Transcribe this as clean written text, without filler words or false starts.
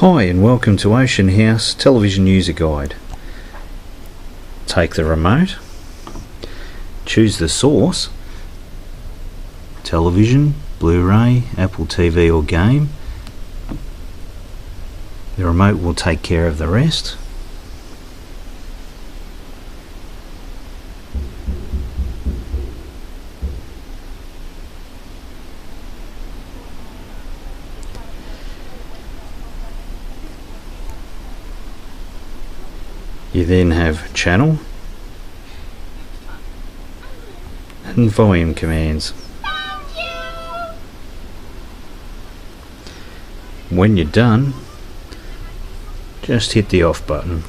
Hi and welcome to Ocean House Television User Guide. Take the remote, choose the source, television, Blu-ray, Apple TV or game. The remote will take care of the rest. You then have channel and volume commands. When you're done, just hit the off button.